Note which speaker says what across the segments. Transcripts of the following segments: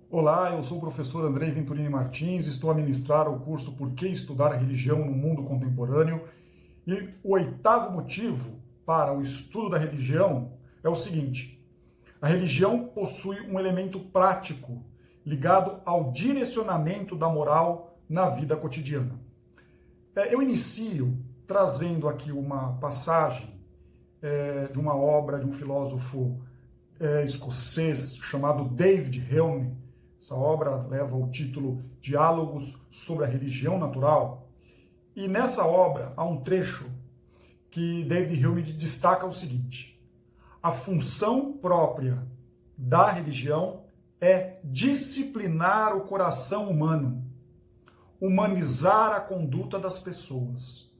Speaker 1: Olá, eu sou o professor Andrei Venturini Martins, estou a ministrar o curso Por que Estudar a Religião no Mundo Contemporâneo. E o oitavo motivo para o estudo da religião é o seguinte: a religião possui um elemento prático ligado ao direcionamento da moral na vida cotidiana. Eu inicio trazendo aqui uma passagem de uma obra de um filósofo escocês chamado David Hume. Essa obra leva o título Diálogos sobre a Religião Natural. E nessa obra há um trecho que David Hume destaca o seguinte: a função própria da religião é disciplinar o coração humano, humanizar a conduta das pessoas,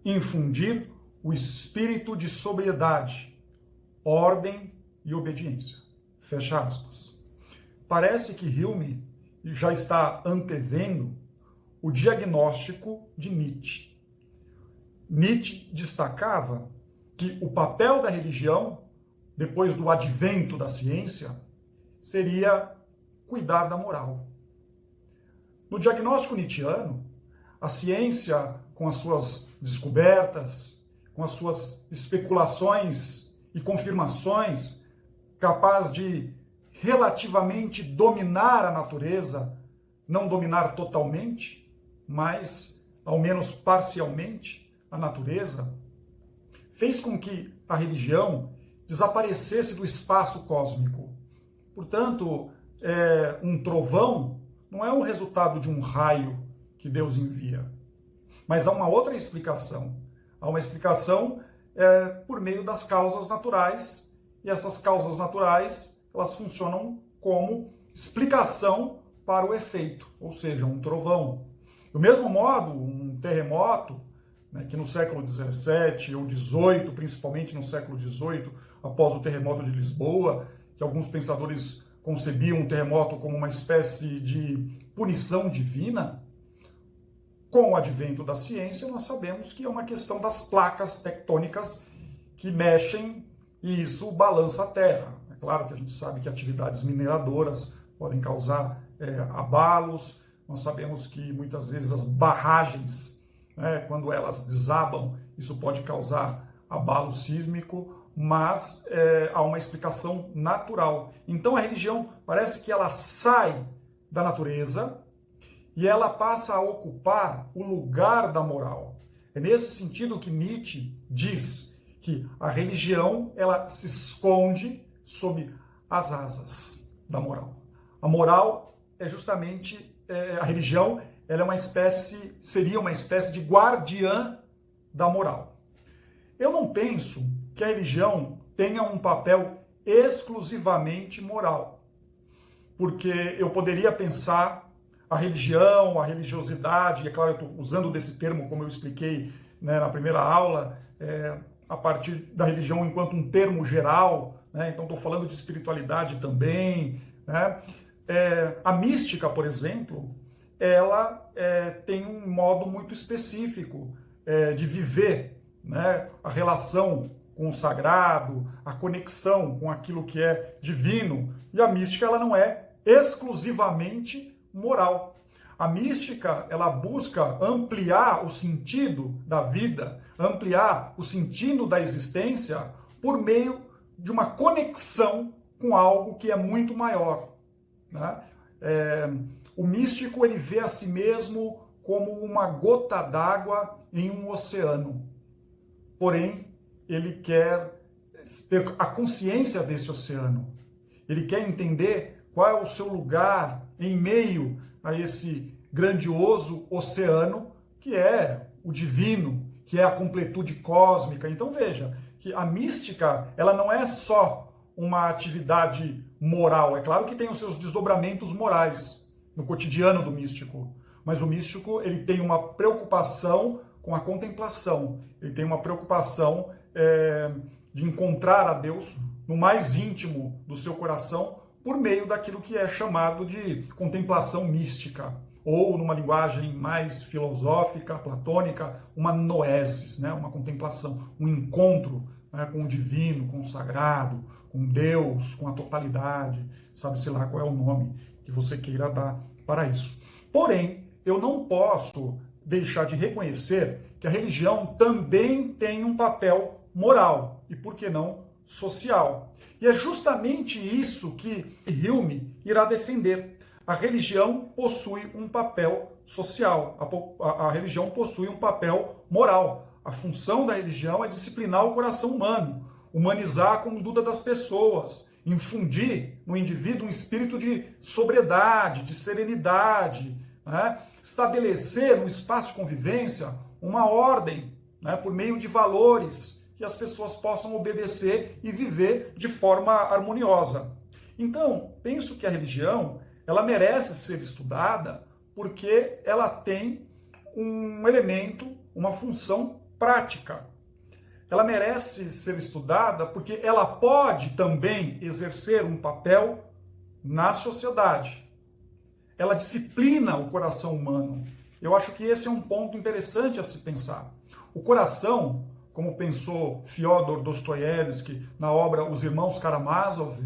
Speaker 1: infundir o espírito de sobriedade, ordem e obediência. Fecha aspas. Parece que Hume já está antevendo o diagnóstico de Nietzsche. Nietzsche destacava que o papel da religião, depois do advento da ciência, seria cuidar da moral. No diagnóstico nietzschiano, a ciência, com as suas descobertas, com as suas especulações e confirmações, capaz de relativamente dominar a natureza, não dominar totalmente, mas ao menos parcialmente a natureza, fez com que a religião desaparecesse do espaço cósmico. Portanto, um trovão não é o resultado de um raio que Deus envia, mas há uma outra explicação. Há uma explicação por meio das causas naturais, e essas causas naturais elas funcionam como explicação para o efeito, ou seja, um trovão. Do mesmo modo, um terremoto, que no século XVII ou XVIII, principalmente no século XVIII, após o terremoto de Lisboa, que alguns pensadores concebiam o terremoto como uma espécie de punição divina, com o advento da ciência, nós sabemos que é uma questão das placas tectônicas que mexem e isso balança a Terra. É claro que a gente sabe que atividades mineradoras podem causar abalos. Nós sabemos que muitas vezes as barragens, quando elas desabam, isso pode causar abalo sísmico, mas há uma explicação natural. Então a religião parece que ela sai da natureza e ela passa a ocupar o lugar da moral. É nesse sentido que Nietzsche diz que a religião ela se esconde sob as asas da moral. A moral é justamente a religião, ela é seria uma espécie de guardiã da moral. Eu não penso que a religião tenha um papel exclusivamente moral, porque eu poderia pensar a religião, a religiosidade, e é claro, eu estou usando desse termo como eu expliquei na primeira aula, a partir da religião enquanto um termo geral, então estou falando de espiritualidade também. A mística, por exemplo, ela tem um modo muito específico de viver, a relação com o sagrado, a conexão com aquilo que é divino, e a mística ela não é exclusivamente moral. A mística, ela busca ampliar o sentido da vida, ampliar o sentido da existência por meio de uma conexão com algo que é muito maior. O místico, ele vê a si mesmo como uma gota d'água em um oceano. Porém, ele quer ter a consciência desse oceano. Ele quer entender qual é o seu lugar em meio a esse grandioso oceano que é o divino, que é a completude cósmica. Então veja que a mística, ela não é só uma atividade moral. É claro que tem os seus desdobramentos morais no cotidiano do místico, mas o místico ele tem uma preocupação com a contemplação, ele tem uma preocupação de encontrar a Deus no mais íntimo do seu coração por meio daquilo que é chamado de contemplação mística, ou numa linguagem mais filosófica, platônica, uma noesis, uma contemplação, um encontro né, com o divino, com o sagrado, com Deus, com a totalidade, sabe-se lá qual é o nome que você queira dar para isso. Porém, eu não posso deixar de reconhecer que a religião também tem um papel moral e, por que não, social. E é justamente isso que Hume irá defender. A religião possui um papel social, a religião possui um papel moral. A função da religião é disciplinar o coração humano, humanizar a conduta das pessoas, infundir no indivíduo um espírito de sobriedade, de serenidade, né? Estabelecer no espaço de convivência uma ordem, né, por meio de valores que as pessoas possam obedecer e viver de forma harmoniosa. Então, penso que a religião ela merece ser estudada porque ela tem um elemento, uma função prática. Ela merece ser estudada porque ela pode também exercer um papel na sociedade. Ela disciplina o coração humano. Eu acho que esse é um ponto interessante a se pensar. O coração, como pensou Fyodor Dostoiévski na obra Os Irmãos Karamazov,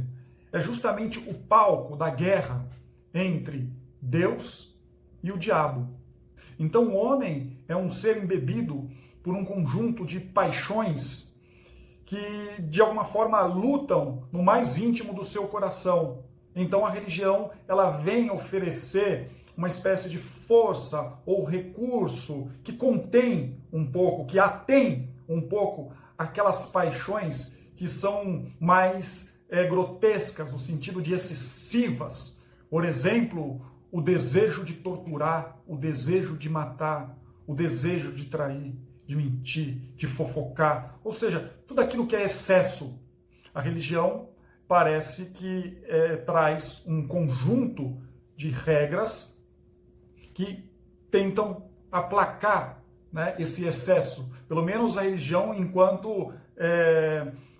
Speaker 1: é justamente o palco da guerra entre Deus e o diabo. Então o homem é um ser embebido por um conjunto de paixões que de alguma forma lutam no mais íntimo do seu coração. Então a religião ela vem oferecer uma espécie de força ou recurso que contém um pouco, que atém um pouco aquelas paixões que são mais grotescas, no sentido de excessivas. Por exemplo, o desejo de torturar, o desejo de matar, o desejo de trair, de mentir, de fofocar, ou seja, tudo aquilo que é excesso. A religião parece que traz um conjunto de regras que tentam aplacar, né, esse excesso. Pelo menos a religião enquanto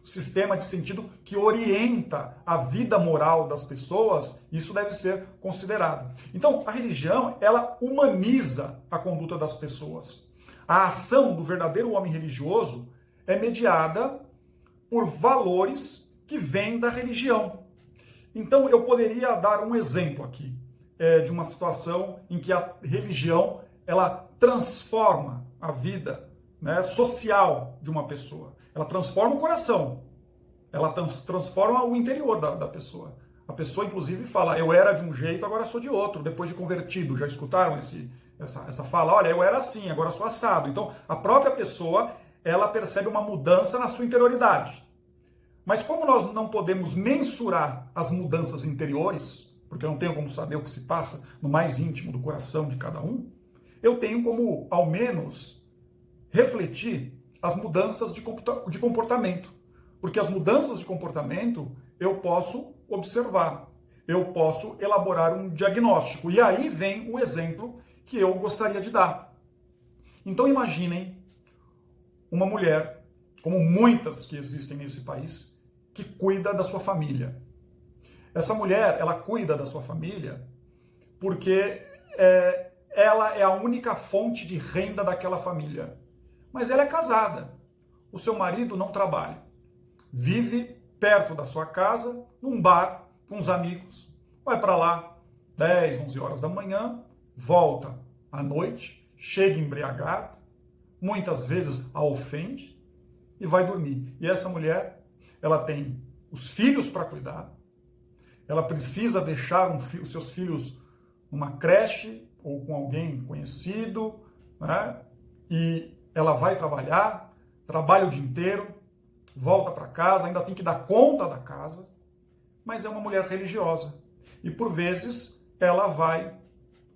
Speaker 1: sistema de sentido que orienta a vida moral das pessoas, isso deve ser considerado. Então, a religião, ela humaniza a conduta das pessoas. A ação do verdadeiro homem religioso é mediada por valores que vêm da religião. Então, eu poderia dar um exemplo aqui de uma situação em que a religião ela transforma a vida, né, social de uma pessoa. Ela transforma o coração, ela transforma o interior da pessoa. A pessoa, inclusive, fala, eu era de um jeito, agora sou de outro, depois de convertido. Já escutaram essa fala? Olha, eu era assim, agora sou assado. Então, a própria pessoa, ela percebe uma mudança na sua interioridade. Mas como nós não podemos mensurar as mudanças interiores, porque eu não tenho como saber o que se passa no mais íntimo do coração de cada um, eu tenho como, ao menos, refletir as mudanças de comportamento. Porque as mudanças de comportamento eu posso observar, eu posso elaborar um diagnóstico. E aí vem o exemplo que eu gostaria de dar. Então imaginem uma mulher, como muitas que existem nesse país, que cuida da sua família. Essa mulher, ela cuida da sua família porque ela é a única fonte de renda daquela família. Mas ela é casada. O seu marido não trabalha. Vive perto da sua casa, num bar, com os amigos. Vai para lá 10, 11 horas da manhã, volta à noite, chega embriagado, muitas vezes a ofende e vai dormir. E essa mulher, ela tem os filhos para cuidar, ela precisa deixar os seus filhos numa creche ou com alguém conhecido, né? E ela vai trabalhar, trabalha o dia inteiro, volta para casa, ainda tem que dar conta da casa, mas é uma mulher religiosa. E por vezes ela vai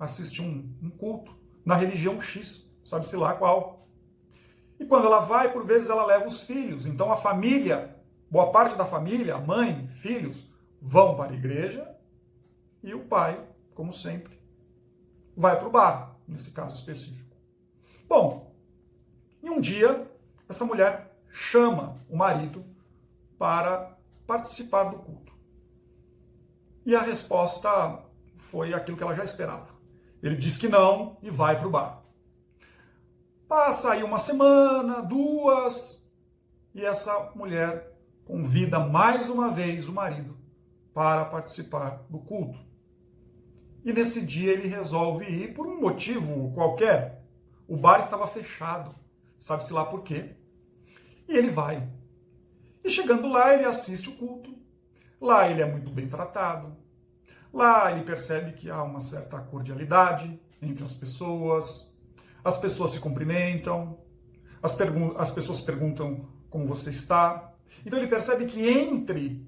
Speaker 1: assistir um culto na religião X, sabe-se lá qual. E quando ela vai, por vezes ela leva os filhos. Então a família, boa parte da família, a mãe, filhos, vão para a igreja e o pai, como sempre, vai para o bar, nesse caso específico. Bom, e um dia essa mulher chama o marido para participar do culto. E a resposta foi aquilo que ela já esperava. Ele diz que não e vai para o bar. Passa aí uma semana, duas, e essa mulher convida mais uma vez o marido para participar do culto. E nesse dia ele resolve ir por um motivo qualquer. O bar estava fechado, sabe-se lá por quê. E ele vai. E chegando lá, ele assiste o culto. Lá ele é muito bem tratado. Lá ele percebe que há uma certa cordialidade entre as pessoas se cumprimentam, as pessoas perguntam como você está. Então ele percebe que entre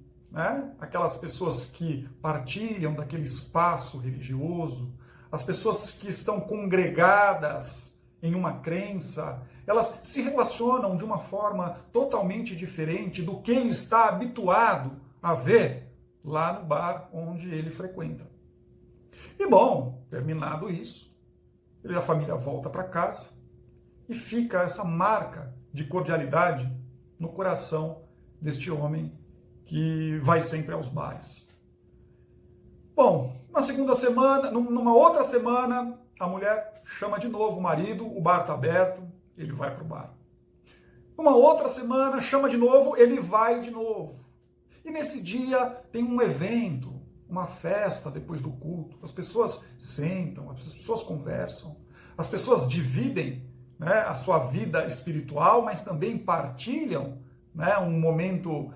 Speaker 1: aquelas pessoas que partilham daquele espaço religioso, as pessoas que estão congregadas em uma crença, elas se relacionam de uma forma totalmente diferente do que ele está habituado a ver lá no bar onde ele frequenta. E bom, terminado isso, a família volta para casa e fica essa marca de cordialidade no coração deste homem que vai sempre aos bares. Bom, na segunda semana, numa outra semana, a mulher chama de novo o marido, o bar está aberto, ele vai para o bar. Numa outra semana, chama de novo, ele vai de novo. E nesse dia tem um evento, uma festa depois do culto. As pessoas sentam, as pessoas conversam, as pessoas dividem a sua vida espiritual, mas também partilham um momento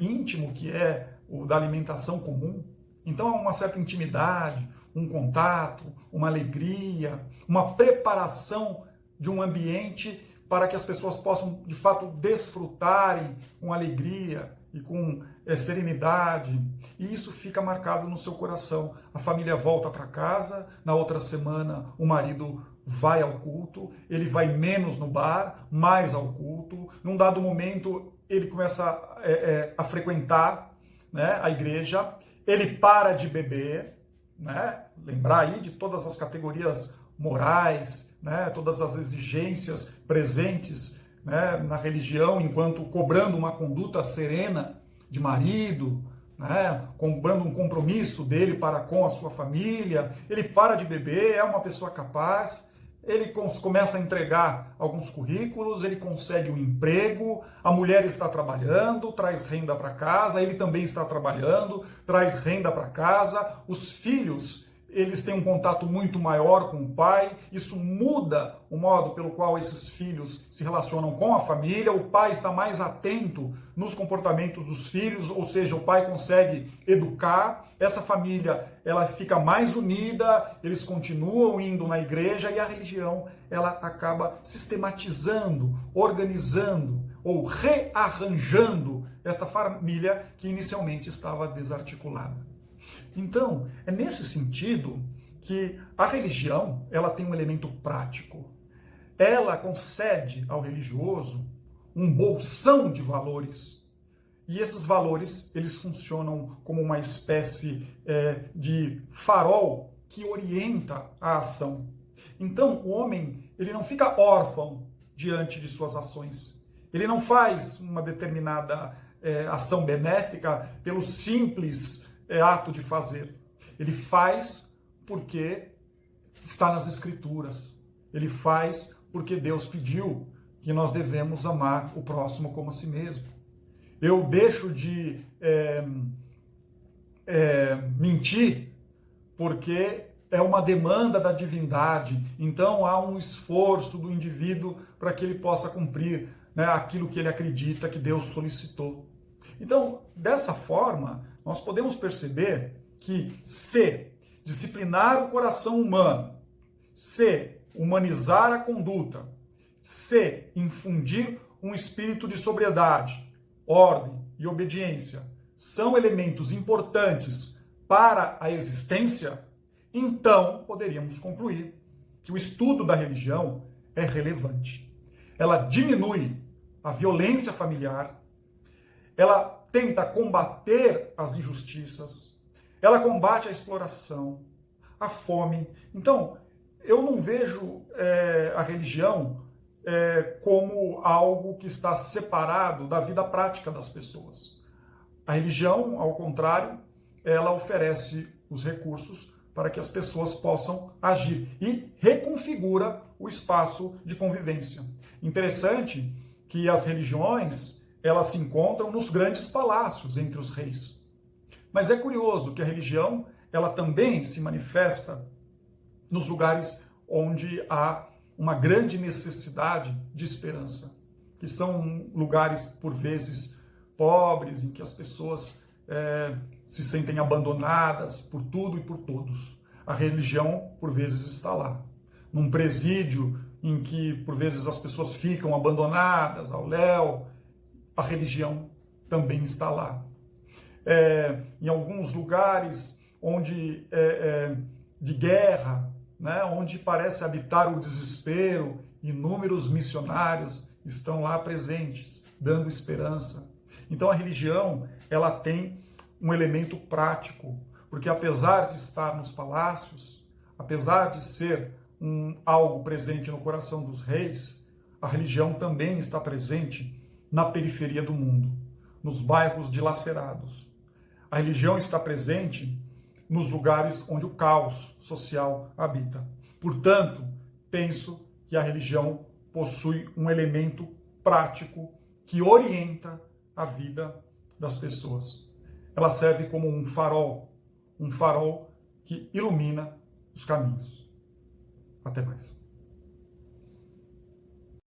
Speaker 1: íntimo que é o da alimentação comum. Então há uma certa intimidade, um contato, uma alegria, uma preparação de um ambiente para que as pessoas possam, de fato, desfrutarem com alegria e com serenidade. E isso fica marcado no seu coração. A família volta para casa, na outra semana o marido vai ao culto, ele vai menos no bar, mais ao culto. Num dado momento ele começa a frequentar a igreja, ele para de beber, lembrar aí de todas as categorias morais, todas as exigências presentes na religião, enquanto cobrando uma conduta serena de marido, cobrando um compromisso dele para com a sua família. Ele para de beber, é uma pessoa capaz, ele começa a entregar alguns currículos, ele consegue um emprego, a mulher está trabalhando, traz renda para casa, ele também está trabalhando, traz renda para casa, os filhos, eles têm um contato muito maior com o pai, isso muda o modo pelo qual esses filhos se relacionam com a família, o pai está mais atento nos comportamentos dos filhos, ou seja, o pai consegue educar, essa família ela fica mais unida, eles continuam indo na igreja e a religião ela acaba sistematizando, organizando ou rearranjando esta família que inicialmente estava desarticulada. Então, é nesse sentido que a religião ela tem um elemento prático. Ela concede ao religioso um bolsão de valores. E esses valores eles funcionam como uma espécie de farol que orienta a ação. Então, o homem ele não fica órfão diante de suas ações. Ele não faz uma determinada ação benéfica pelo simples ato de fazer. Ele faz porque está nas Escrituras. Ele faz porque Deus pediu que nós devemos amar o próximo como a si mesmo. Eu deixo de mentir porque é uma demanda da divindade. Então há um esforço do indivíduo para que ele possa cumprir aquilo que ele acredita que Deus solicitou. Então, dessa forma, nós podemos perceber que se disciplinar o coração humano, se humanizar a conduta, se infundir um espírito de sobriedade, ordem e obediência são elementos importantes para a existência, então poderíamos concluir que o estudo da religião é relevante. Ela diminui a violência familiar, ela tenta combater as injustiças, ela combate a exploração, a fome. Então, eu não vejo a religião como algo que está separado da vida prática das pessoas. A religião, ao contrário, ela oferece os recursos para que as pessoas possam agir e reconfigura o espaço de convivência. Interessante que as religiões elas se encontram nos grandes palácios entre os reis. Mas é curioso que a religião, ela também se manifesta nos lugares onde há uma grande necessidade de esperança, que são lugares, por vezes, pobres, em que as pessoas se sentem abandonadas por tudo e por todos. A religião, por vezes, está lá. Num presídio em que, por vezes, as pessoas ficam abandonadas ao léu, a religião também está lá. Em alguns lugares onde de guerra, né, onde parece habitar o desespero, inúmeros missionários estão lá presentes, dando esperança. Então a religião, ela tem um elemento prático, porque apesar de estar nos palácios, apesar de ser algo presente no coração dos reis, a religião também está presente na periferia do mundo, nos bairros dilacerados. A religião está presente nos lugares onde o caos social habita. Portanto, penso que a religião possui um elemento prático que orienta a vida das pessoas. Ela serve como um farol que ilumina os caminhos. Até mais.